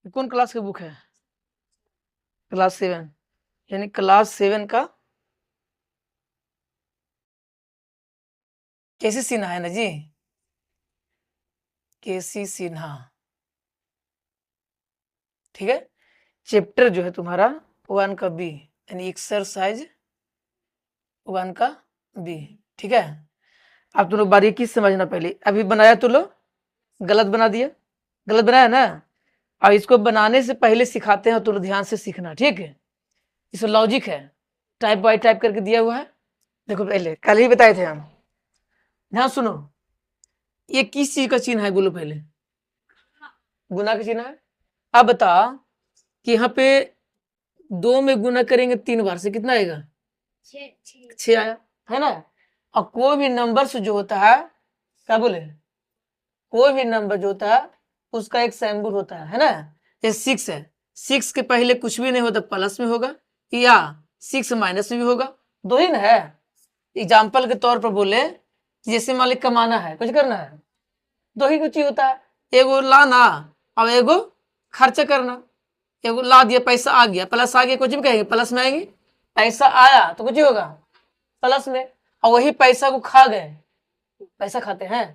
कौन क्लास की बुक है? क्लास 7, यानी क्लास 7 का केसी सिन्हा है ना जी, केसी सिन्हा। ठीक है, चैप्टर जो है तुम्हारा 1 का बी, यानी एक्सरसाइज 1 का बी। ठीक है, अब तुम लोग बारीकी से समझना। पहले अभी बनाया तो लो, गलत बना दिया, गलत बनाया ना। अब इसको बनाने से पहले सिखाते हैं, तो लोग ध्यान से सीखना। ठीक है, इसमें लॉजिक है, टाइप बाय टाइप करके दिया हुआ है। देखो पहले कल ही बताए थे हम, ध्यान सुनो। ये किस चीज का चिन्ह है बोलो पहले? गुना का चिन्ह है। अब बता कि यहाँ पे 2 में गुना करेंगे 3 बार से कितना आएगा? 6 आया, है ना। और कोई भी नंबर से जो होता है, क्या बोले, कोई भी नंबर जो होता है उसका एक सिंबल होता है ना। ये 6 है, 6 के पहले कुछ भी नहीं होता, प्लस में होगा या 6 माइनस में भी होगा, दो ही ना है। एग्जाम्पल के तौर पर बोले, जैसे मान ली कमाना है, कुछ करना है, दो ही कुछ ही होता है, एगो लाना और एगो खर्चा करना। एगो ला दिया, पैसा आ गया, प्लस आ गया, कुछ भी कहेंगे प्लस में आएंगे। पैसा आया तो कुछ ही होगा प्लस में, और वही पैसा को खा गए, पैसा खाते हैं,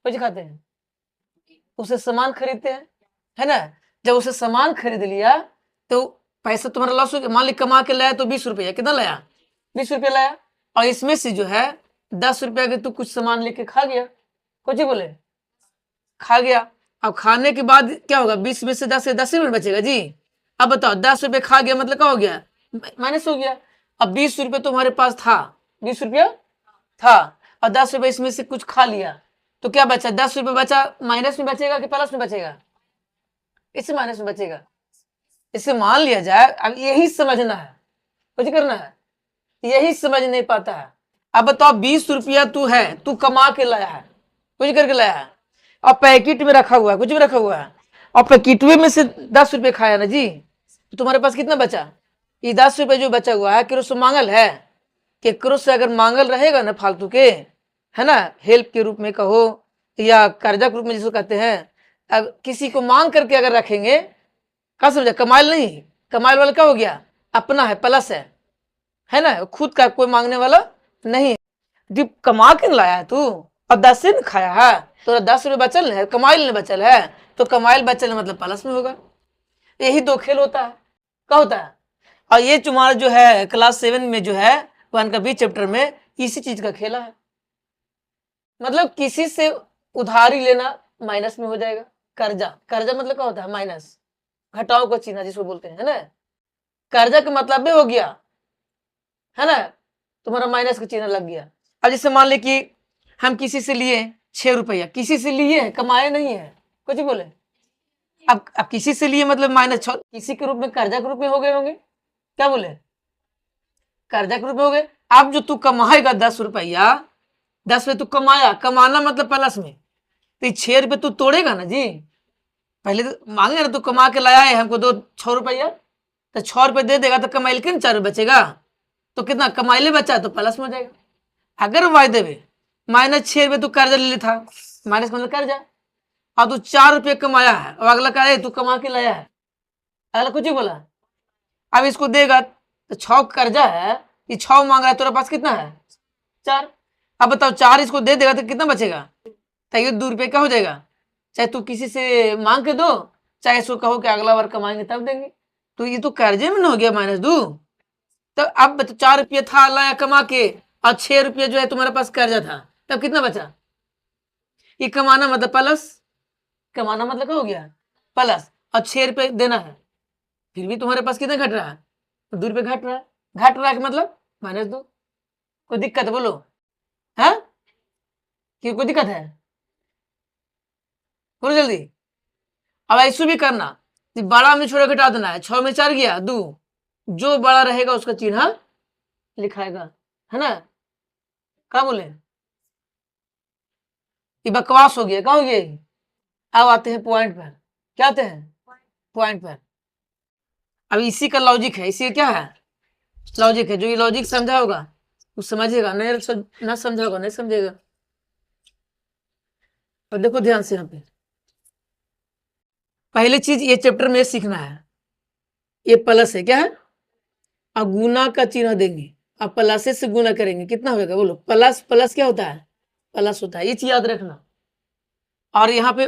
कुछ खाते हैं, उसे सामान खरीदते हैं, है ना। जब उसे सामान खरीद लिया तो पैसा तुम्हारा लॉस हो गया। मान ली कमा के लाया तो 20 रुपया, कितना लाया? 20 रुपया लाया, और इसमें से जो है 10 रुपया के तू कुछ सामान लेके खा गया, कुछ ही बोले, खा गया। अब खाने के बाद क्या होगा? 20 में से 10 ही बचेगा जी। अब बताओ 10 रुपये खा गया मतलब क्या हो गया? माइनस हो गया। अब 20 रुपये तुम्हारे पास था, 20 रुपया था, और 10 रुपये इसमें से कुछ खा लिया, तो क्या बचा? 10 रुपये बचा, माइनस में बचेगा कि प्लस में बचेगा? इससे माइनस में बचेगा। इसे मान लिया जाए, अब यही समझना है, कुछ करना है, यही समझ नहीं पाता है। अब बताओ 20 रुपया तू है, तू कमा के लाया है, कुछ करके लाया है, और पैकेट में रखा हुआ है, कुछ भी रखा हुआ है, और पैकेट में से 10 रुपये खाया ना जी, तो तुम्हारे पास कितना बचा? ये 10 रुपये जो बचा हुआ है, केकरो से मांगल है? केकरो से अगर मांगल रहेगा ना फालतू के, है ना, हेल्प के रूप में कहो या कर्जा के रूप में जिसको कहते हैं, अब किसी को मांग करके अगर रखेंगे, क्या समझा? कमाइल नहीं, कमाइल वाला क्या हो गया? अपना है, प्लस है ना, खुद का कोई मांगने वाला नहीं। जब कमा के लाया है तू और 10 से खाया है, तो 10 रुपये बचल है, कमाइल नहीं बचल है, तो कमाइल बचल मतलब प्लस में होगा। यही दो खेल होता है, क्या होता है। और ये तुम्हारा जो है क्लास 7 में जो है 1 का बी चैप्टर में इसी चीज का खेला है। मतलब किसी से उधारी लेना माइनस में हो जाएगा। कर्जा, कर्जा मतलब क्या होता है? माइनस, घटाव का चिन्ह जिसको बोलते हैं, है ना। कर्जा का मतलब भी हो गया, है ना, तुम्हारा माइनस का चिन्ह लग गया। अब जैसे मान ले कि हम किसी से लिए 6 रुपया, किसी से लिए है, कमाए नहीं है, कुछ बोले। अब किसी से लिए मतलब माइनस, किसी के रूप में, कर्जा के रूप में हो गए होंगे, क्या बोले, कर्जा के रूप में हो गए। अब जो तू कमाएगा 10 रुपया, 10 रुपये तू कमाया, कमाना मतलब प्लस में, तो 6 रुपये तू तोड़ेगा ना जी। पहले तो मांगे ना, तू कमा के लाया है, हमको दो 6 रुपया, तो 6 रुपये दे देगा तो कमाइल के 4 बचेगा, तो कितना कमाइले बचा, तो प्लस में हो जाएगा। अगर वायदे में -6 रुपये तू कर्जा ले था, माइनस मतलब कर्जा, और तू 4 रुपये कमाया है, और अगला कह रहे तू कमा के लाया है, अगला कुछ ही बोला, अब इसको देगा तो 6 कर्जा है, ये 6 मांग रहा है, तेरे पास कितना है? 4। अब बताओ 4 इसको दे देगा तो कितना बचेगा? तो ये 2 रुपये का हो जाएगा। चाहे तू किसी से मांग के दो, चाहे इसको कहो कि अगला बार कमाएंगे तब देंगे, तो ये तो कर्जे में ना हो गया -2। तो अब 4 रुपये था लाया कमा के, और 6 रुपये जो है तुम्हारे पास कर्जा था, तब कितना बचा? ये कमाना मतलब प्लस, कमाना मतलब क्या हो गया? प्लस, और 6 रुपये देना है, फिर भी तुम्हारे पास कितना घट रहा है? 2 रुपये घट रहा है। घट रहा है कि मतलब -2। कोई दिक्कत है बोलो, है कि कोई दिक्कत है? बोलो जल्दी। अब ऐसे भी करना, बड़ा में छोटा घटा देना है, 6 में 4 गया 2, जो बड़ा रहेगा उसका चिन्ह लिखाएगा, है ना। क्या बोले, ये बकवास हो गया, क्या हो गया। अब आते हैं पॉइंट पर, क्या आते हैं पॉइंट पर। अब इसी का लॉजिक है, इसी का क्या है? लॉजिक है। जो ये लॉजिक समझा होगा वो समझेगा, नहीं ना समझा होगा नहीं समझेगा। और देखो ध्यान से यहाँ पे, पहली चीज ये चैप्टर में सीखना है, ये प्लस है, क्या है? अब गुना का चिन्ह देंगे, अब प्लस से गुना करेंगे, कितना होगा बोलो? प्लस प्लस क्या होता है? प्लस होता है, ये चीज याद रखना। और यहाँ पे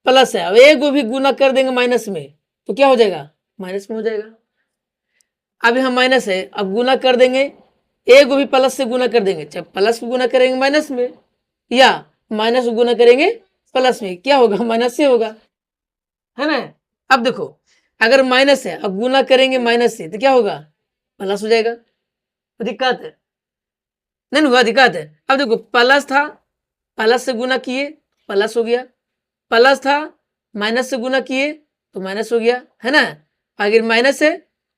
प्लस है, अब एक भी गुना कर देंगे माइनस में तो क्या हो जाएगा? माइनस में हो जाएगा। अब यहाँ माइनस है, अब गुना कर देंगे, एक भी प्लस से गुना कर देंगे, चाहे प्लस को गुना करेंगे माइनस में या माइनस को गुना करेंगे प्लस में, क्या होगा? माइनस से होगा, है ना? अब देखो, अगर माइनस है, अब गुना करेंगे माइनस से तो क्या होगा? प्लस हो जाएगा। तो दिक्कत है नहीं हुआ? दिक्कत है। अब देखो, प्लस था, प्लस से गुना किए प्लस हो गया, प्लस था माइनस से गुना किए तो माइनस हो गया, है ना? अगर माइनस है,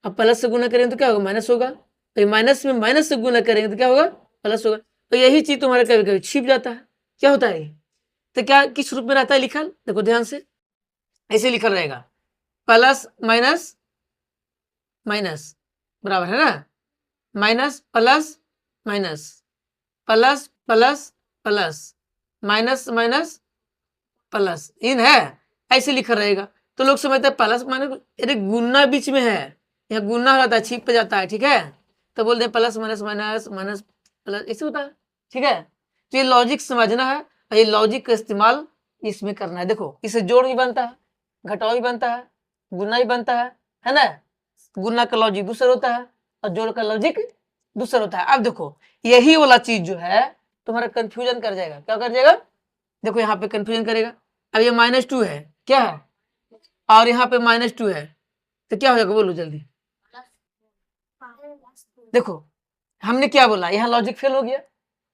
अब प्लस से गुना करेंगे तो क्या होगा? माइनस होगा। तो माइनस में माइनस से गुना करेंगे तो क्या होगा? प्लस होगा। तो यही चीज तुम्हारे कभी कभी छिप जाता है। क्या होता है? तो क्या किस रूप में रहता है लिखल? देखो ध्यान से, ऐसे लिखल रहेगा, प्लस माइनस माइनस, बराबर है ना? Minus plus minus, plus plus plus, minus minus plus, इन है, ऐसे लिखा रहेगा। तो लोग समझते हैं प्लस माइनस, अरे गुना बीच में है, यहाँ गुना रहता है, छिप पे जाता है, ठीक है? तो बोलते हैं plus minus minus minus plus, ऐसे होता है, ठीक है? तो ये लॉजिक समझना है और ये लॉजिक का इस्तेमाल इसमें करना है। देखो, इसे जोड़ भी बनता है, घटाव भी बनता है, गुना भी बनता है ना? गुना का लॉजिक दूसरा होता है और जोड़ का लॉजिक दूसरा होता है। अब देखो, यही वाला चीज जो है तुम्हारा कंफ्यूजन कर जाएगा। क्या कर जाएगा? देखो यहाँ पे कंफ्यूजन करेगा। अब ये -2 है, क्या है? और यहाँ पे -2 है, तो क्या हो जाएगा बोलो जल्दी? देखो, हमने क्या बोला? यहाँ लॉजिक फेल हो गया,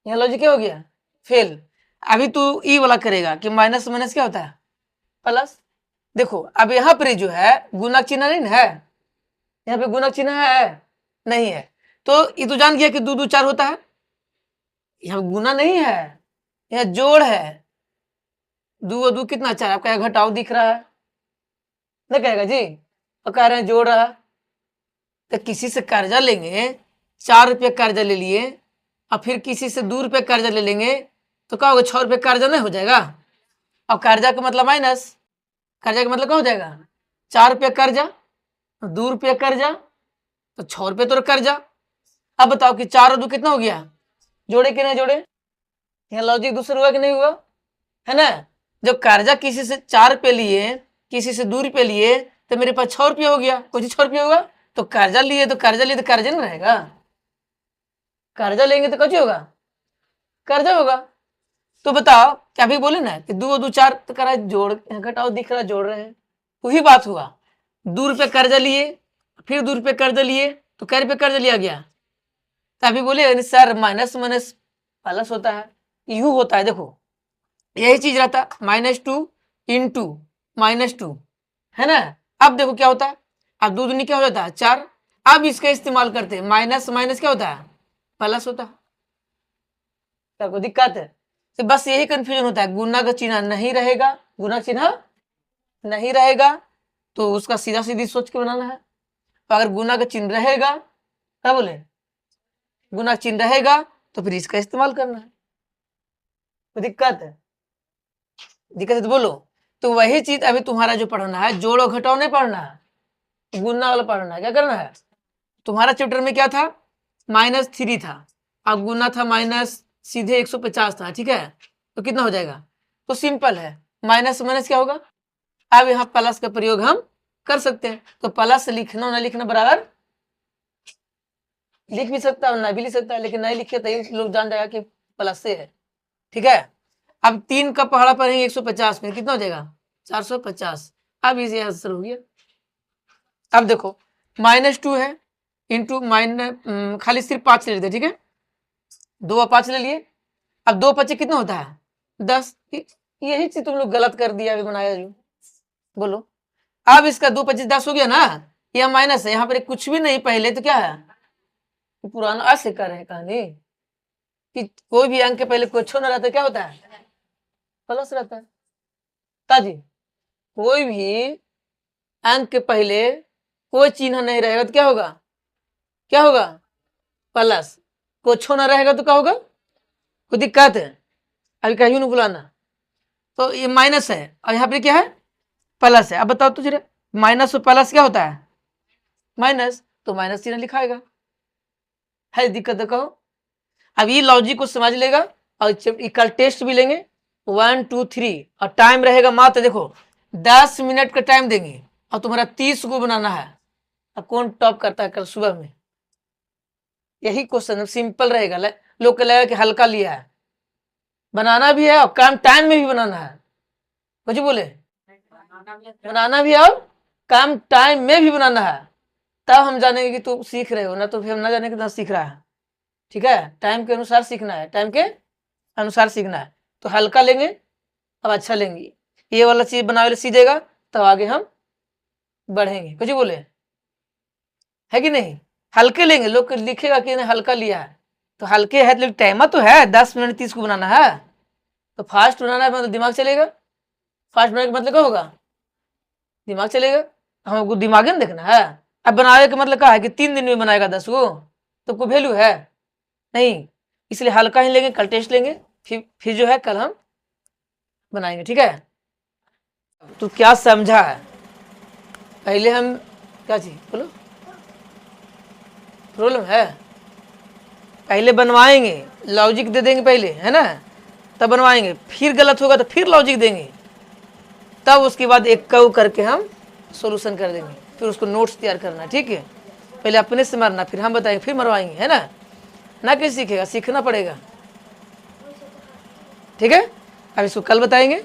यहाँ लॉजिक क्या हो गया? फेल। अभी तू ई वाला करेगा कि माइनस माइनस क्या होता है? प्लस। देखो, अब यहाँ पर जो है गुणक चिन्ह नहीं है, यहाँ पे गुणक चिन्ह है नहीं है, तो ये तो जान गया कि 2 2 4 होता है। यहाँ गुना नहीं है, यहाँ जोड़ है। 2 और 2 कितना? 4। आपका यहाँ घटाव दिख रहा है ना, कहेगा जी, और कह रहे हैं जोड़ रहा। तो किसी से कर्जा लेंगे, 4 रुपये कर्जा ले लिए, और फिर किसी से 2 रुपये कर्जा ले लेंगे तो क्या होगा? 6 रुपये कर्जा नहीं हो जाएगा? अब कर्जा का मतलब माइनस, कर्जा का मतलब क्या हो जाएगा? 4 रुपये कर्जा, 2 रुपये कर्जा, तो 6 रुपये तो कर्जा। अब बताओ कि 4 और 2 कितना हो गया? जोड़े कि नहीं जोड़े? यहाँ लॉजिक दूसरा हुआ कि नहीं हुआ? है ना? जब कर्जा किसी से 4 रुपये लिए, किसी से 2 रुपये लिए, तो मेरे पास 6 रुपये हो गया, कुछ 6 रुपये होगा। तो कर्जा लिए तो कर्जा नहीं रहेगा, कर्जा लेंगे तो कुछ होगा? कर्जा होगा। तो बताओ, क्या अभी बोले ना कि 2 और 2 4 तो करा जोड़, घटाओ दिख रहा, जोड़ रहे हैं, वही बात हुआ। 2 रुपये कर्जा लिए, फिर 2 रुपये कर्जा लिए, तो कै रुपये कर्जा लिया गया? तो अभी बोले सर माइनस माइनस प्लस होता है, यू होता है। देखो, यही चीज रहता है, -2 इंटू -2, है ना? अब देखो क्या होता है, अब 2 दूनी क्या हो जाता है? 4। अब इसका इस्तेमाल करते हैं, माइनस माइनस क्या होता है? प्लस होता है। क्या कोई दिक्कत है? तो बस यही कंफ्यूजन होता है, गुना का चिन्ह नहीं रहेगा, गुना चिन्ह नहीं रहेगा तो उसका सीधा सीधी सोच के बनाना है। तो अगर गुना का चिन्ह रहेगा, क्या बोले? गुना चिन्ह रहेगा तो फिर इसका इस्तेमाल करना है। तो दिक्कत है? दिक्कत है तो बोलो। तो वही चीज अभी तुम्हारा जो पढ़ना है, जोड़ो घटाओ नहीं पढ़ना है, गुना वाला पढ़ना है। क्या करना है? तुम्हारा चैप्टर में क्या था? -3 था, अब गुना था माइनस सीधे 150 था, ठीक है? तो कितना हो जाएगा? तो सिंपल है, माइनस माइनस क्या होगा? अब यहाँ प्लस का प्रयोग हम कर सकते हैं। तो प्लस लिखना ना लिखना बराबर, लिख भी सकता है ना भी लिख सकता है, लेकिन नहीं लिखे तो लोग जान जाएगा कि प्लस से है, ठीक है? अब 3 का पहाड़ा पढ़ेंगे 150 में, कितना हो जाएगा? 450। अब इसे आंसर हो गया। अब देखो, -2 है इंटू माइनस, खाली सिर्फ 5 ले लेते, ठीक है? 2 और 5 ले लिए, अब 2 5 कितना होता है? 10। यही चीज तुम लोग गलत कर दिया, अभी बनाया जो, बोलो। अब इसका 2 25 10 हो गया ना, यह माइनस है, यहाँ पर कुछ भी नहीं, पहले तो क्या है? पुराना ऐसे कर रहे कहानी कि कोई भी अंक के पहले कुछ ना रहता क्या होता है? प्लस रहता है। ताजी, कोई भी अंक के पहले कोई चिन्ह नहीं रहेगा तो क्या होगा? क्या होगा? प्लस। कुछ ना रहेगा तो क्या होगा? कोई दिक्कत है? अभी कहीं नहीं बुलाना। तो ये माइनस है और यहाँ पे क्या है? प्लस है। अब बताओ तो जरा, माइनस और प्लस क्या होता है? माइनस, तो माइनस चिन्ह लिखाएगा। है दिक्कत तो कहो। अब ये लॉजिक को समझ लेगा और कल टेस्ट भी लेंगे 1 2 3 और टाइम रहेगा मात्र देखो 10 मिनट का टाइम देंगे और तुम्हारा 30 को बनाना है। अब कौन टॉप करता है कल सुबह में? यही क्वेश्चन सिंपल रहेगा। लोग को लगेगा कि हल्का लिया है, बनाना भी है और काम टाइम में भी बनाना है। मुझे बोले बनाना भी है और काम टाइम में भी बनाना है, तब हम जानेंगे कि तुम सीख रहे हो ना, तो फिर हम ना जाने कितना सीख रहा है। ठीक है, टाइम के अनुसार सीखना है, टाइम के अनुसार सीखना है। तो हल्का लेंगे अब अच्छा लेंगे, ये वाला चीज बनावे सीधेगा तब आगे हम बढ़ेंगे। कुछ बोले है कि नहीं? हल्के लेंगे, लोग लिखेगा कि हल्का लिया है, तो हल्के है तो टाइम तो है 10 मिनट 30 को बनाना है, तो फास्ट बनाना है मतलब दिमाग चलेगा। फास्ट बनाने का मतलब क्या होगा? दिमाग चलेगा। हमको दिमाग में देखना है। अब बनाने का मतलब क्या है कि 3 दिन में बनाएगा 10 को, तो कोई वैल्यू है नहीं, इसलिए हल्का ही लेंगे। कल टेस्ट लेंगे, फिर जो है कल हम बनाएंगे। ठीक है, तो क्या समझा है? पहले हम क्या चीज बोलो, प्रॉब्लम है? पहले बनवाएंगे, लॉजिक दे देंगे पहले, है ना, तब बनवाएंगे, फिर गलत होगा तो फिर लॉजिक देंगे, तब उसके बाद एक कव करके हम सॉल्यूशन कर देंगे, फिर उसको नोट्स तैयार करना है। ठीक है, पहले अपने से मारना, फिर हम बताएंगे, फिर मरवाएंगे, है ना कैसे सीखेगा? सीखना पड़ेगा। ठीक है, अब इसको कल बताएंगे।